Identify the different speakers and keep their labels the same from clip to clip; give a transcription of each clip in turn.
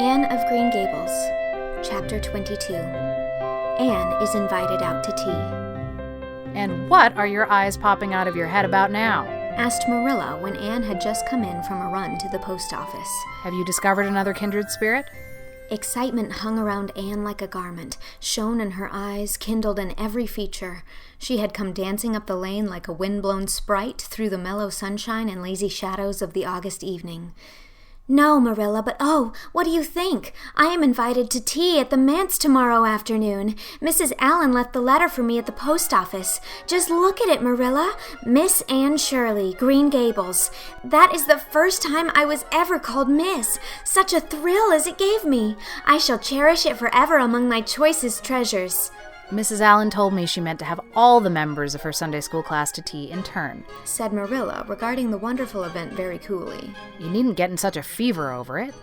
Speaker 1: Anne of Green Gables, Chapter 22. Anne is invited out to tea.
Speaker 2: And what are your eyes popping out of your head about now?
Speaker 1: Asked Marilla when Anne had just come in from a run to the post office.
Speaker 2: Have you discovered another kindred spirit?
Speaker 1: Excitement hung around Anne like a garment, shone in her eyes, kindled in every feature. She had come dancing up the lane like a wind-blown sprite through the mellow sunshine and lazy shadows of the August evening. "No, Marilla, but oh, what do you think? I am invited to tea at the manse tomorrow afternoon. Mrs. Allen left the letter for me at the post office. Just look at it, Marilla. Miss Anne Shirley, Green Gables. That is the first time I was ever called Miss. Such a thrill as it gave me. I shall cherish it forever among my choicest treasures."
Speaker 2: Mrs. Allen told me she meant to have all the members of her Sunday school class to tea in turn,
Speaker 1: said Marilla, regarding the wonderful event very coolly.
Speaker 2: You needn't get in such a fever over it.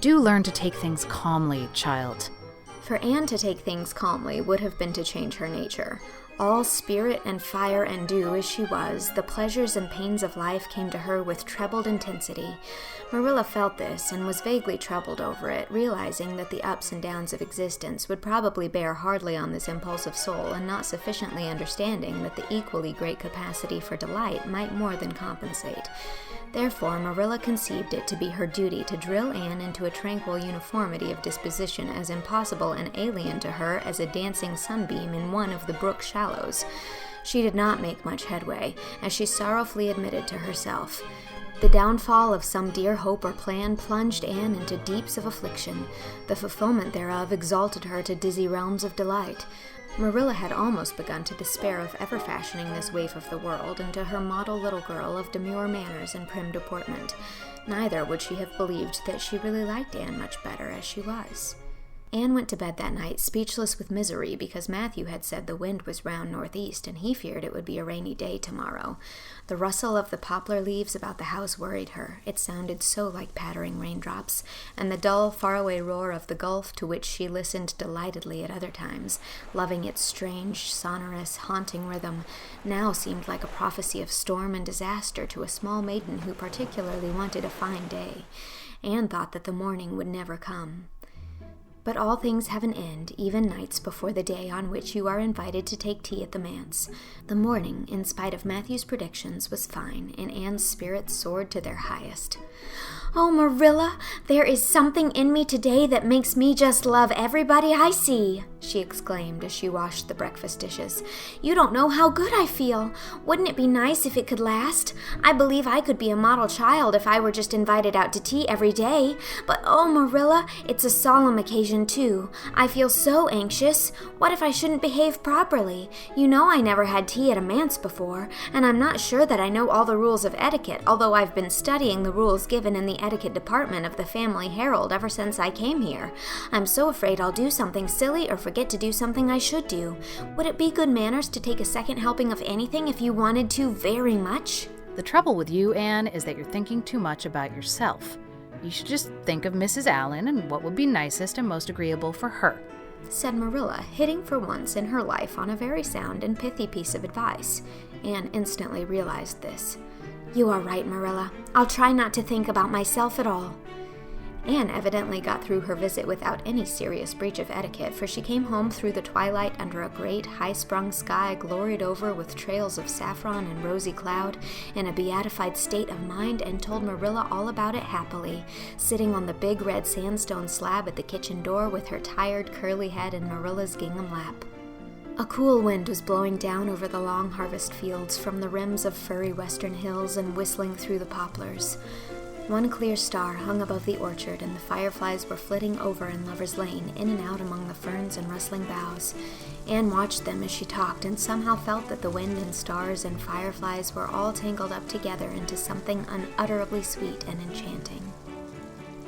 Speaker 2: Do learn to take things calmly, child.
Speaker 1: For Anne to take things calmly would have been to change her nature. All spirit and fire and dew as she was, the pleasures and pains of life came to her with trebled intensity. Marilla felt this and was vaguely troubled over it, realizing that the ups and downs of existence would probably bear hardly on this impulsive soul, and not sufficiently understanding that the equally great capacity for delight might more than compensate. Therefore, Marilla conceived it to be her duty to drill Anne into a tranquil uniformity of disposition as impossible and alien to her as a dancing sunbeam in one of the brook shallows. She did not make much headway, as she sorrowfully admitted to herself. The downfall of some dear hope or plan plunged Anne into deeps of affliction. The fulfillment thereof exalted her to dizzy realms of delight. Marilla had almost begun to despair of ever fashioning this waif of the world into her model little girl of demure manners and prim deportment. Neither would she have believed that she really liked Anne much better as she was. Anne went to bed that night speechless with misery because Matthew had said the wind was round northeast and he feared it would be a rainy day tomorrow. The rustle of the poplar leaves about the house worried her. It sounded so like pattering raindrops, and the dull, faraway roar of the gulf to which she listened delightedly at other times, loving its strange, sonorous, haunting rhythm, now seemed like a prophecy of storm and disaster to a small maiden who particularly wanted a fine day. Anne thought that the morning would never come. But all things have an end, even nights before the day on which you are invited to take tea at the manse. The morning, in spite of Matthew's predictions, was fine, and Anne's spirits soared to their highest. "Oh, Marilla, there is something in me today that makes me just love everybody I see," she exclaimed as she washed the breakfast dishes. "You don't know how good I feel. Wouldn't it be nice if it could last? I believe I could be a model child if I were just invited out to tea every day. But oh, Marilla, it's a solemn occasion too. I feel so anxious. What if I shouldn't behave properly? You know I never had tea at a manse before, and I'm not sure that I know all the rules of etiquette, although I've been studying the rules given in the etiquette department of the Family Herald ever since I came here. I'm so afraid I'll do something silly or forget to do something I should do. Would it be good manners to take a second helping of anything if you wanted to very much?"
Speaker 2: The trouble with you, Anne, is that you're thinking too much about yourself. You should just think of Mrs. Allen and what would be nicest and most agreeable for her,
Speaker 1: said Marilla, hitting for once in her life on a very sound and pithy piece of advice. Anne instantly realized this. "You are right, Marilla. I'll try not to think about myself at all." Anne evidently got through her visit without any serious breach of etiquette, for she came home through the twilight under a great, high-sprung sky gloried over with trails of saffron and rosy cloud, in a beatified state of mind, and told Marilla all about it happily, sitting on the big red sandstone slab at the kitchen door with her tired, curly head in Marilla's gingham lap. A cool wind was blowing down over the long harvest fields from the rims of furry western hills and whistling through the poplars. One clear star hung above the orchard, and the fireflies were flitting over in Lover's Lane, in and out among the ferns and rustling boughs. Anne watched them as she talked, and somehow felt that the wind and stars and fireflies were all tangled up together into something unutterably sweet and enchanting.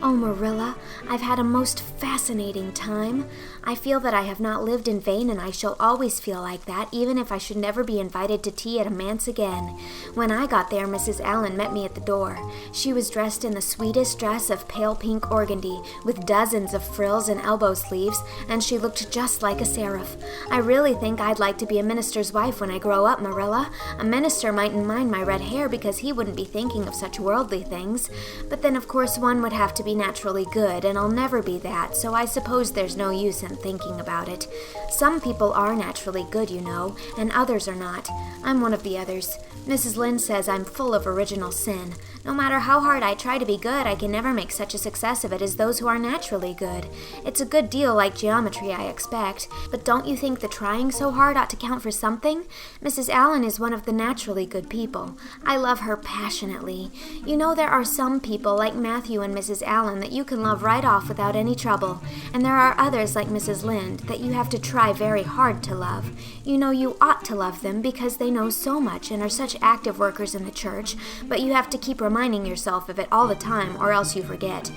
Speaker 1: "Oh, Marilla, I've had a most fascinating time. I feel that I have not lived in vain, and I shall always feel like that, even if I should never be invited to tea at a manse again. When I got there, Mrs. Allen met me at the door. She was dressed in the sweetest dress of pale pink organdy, with dozens of frills and elbow sleeves, and she looked just like a seraph. I really think I'd like to be a minister's wife when I grow up, Marilla. A minister mightn't mind my red hair because he wouldn't be thinking of such worldly things. But then, of course, one would have to be naturally good, and I'll never be that, so I suppose there's no use in thinking about it. Some people are naturally good, you know, and others are not. I'm one of the others. Mrs. Lynde says I'm full of original sin. No matter how hard I try to be good, I can never make such a success of it as those who are naturally good. It's a good deal like geometry, I expect. But don't you think the trying so hard ought to count for something? Mrs. Allen is one of the naturally good people. I love her passionately. You know, there are some people like Matthew and Mrs. Allen that you can love right off without any trouble. And there are others like Mrs. Lynde that you have to try very hard to love. You know, you ought to love them because they know so much and are such active workers in the church, but you have to keep reminding yourself of it all the time or else you forget.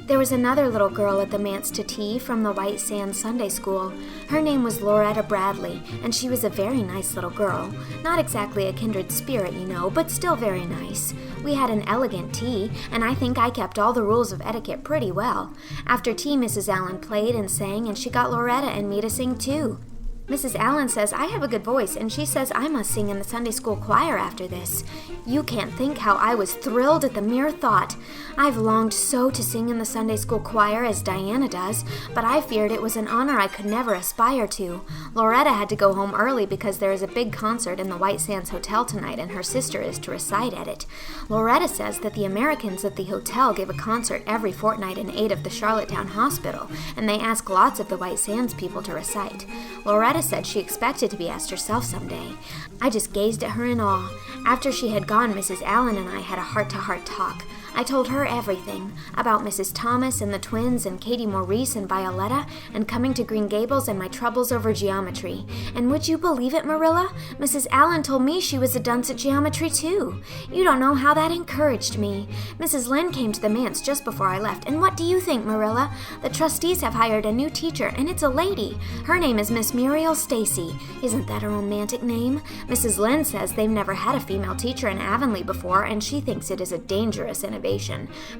Speaker 1: There was another little girl at the manse to tea from the White Sands Sunday School. Her name was Loretta Bradley, and she was a very nice little girl. Not exactly a kindred spirit, you know, but still very nice. We had an elegant tea, and I think I kept all the rules of etiquette pretty well. After tea, Mrs. Allen played and sang, and she got Loretta and me to sing too. Mrs. Allen says I have a good voice, and she says I must sing in the Sunday school choir after this. You can't think how I was thrilled at the mere thought. I've longed so to sing in the Sunday school choir as Diana does, but I feared it was an honor I could never aspire to. Loretta had to go home early because there is a big concert in the White Sands Hotel tonight, and her sister is to recite at it. Loretta says that the Americans at the hotel give a concert every fortnight in aid of the Charlottetown Hospital, and they ask lots of the White Sands people to recite. Loretta said she expected to be asked herself someday. I just gazed at her in awe. After she had gone, Mrs. Allen and I had a heart-to-heart talk. I told her everything, about Mrs. Thomas and the twins and Katie Maurice and Violetta and coming to Green Gables and my troubles over geometry. And would you believe it, Marilla? Mrs. Allen told me she was a dunce at geometry too. You don't know how that encouraged me. Mrs. Lynde came to the manse just before I left, and what do you think, Marilla? The trustees have hired a new teacher, and it's a lady. Her name is Miss Muriel Stacy. Isn't that a romantic name? Mrs. Lynde says they've never had a female teacher in Avonlea before, and she thinks it is a dangerous innovation.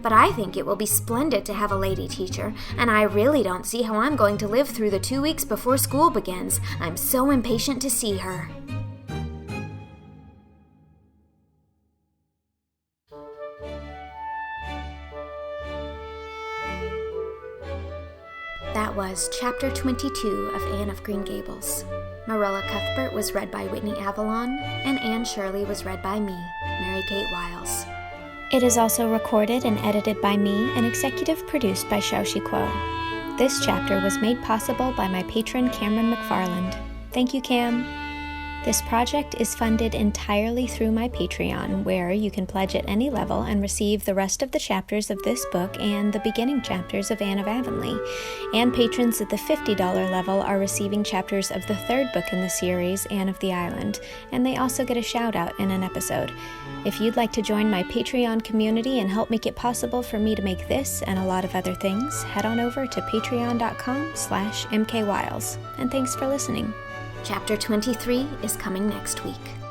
Speaker 1: But I think it will be splendid to have a lady teacher, and I really don't see how I'm going to live through the 2 weeks before school begins. I'm so impatient to see her. That was Chapter 22 of Anne of Green Gables. Marilla Cuthbert was read by Whitney Avalon, and Anne Shirley was read by me, Mary Kate Wiles. It is also recorded and edited by me and executive produced by Shao Chih Kuo. This chapter was made possible by my patron Cameron McFarland. Thank you, Cam. This project is funded entirely through my Patreon, where you can pledge at any level and receive the rest of the chapters of this book and the beginning chapters of Anne of Avonlea. And patrons at the $50 level are receiving chapters of the third book in the series, Anne of the Island, and they also get a shout-out in an episode. If you'd like to join my Patreon community and help make it possible for me to make this and a lot of other things, head on over to patreon.com/mkwiles. And thanks for listening. Chapter 23 is coming next week.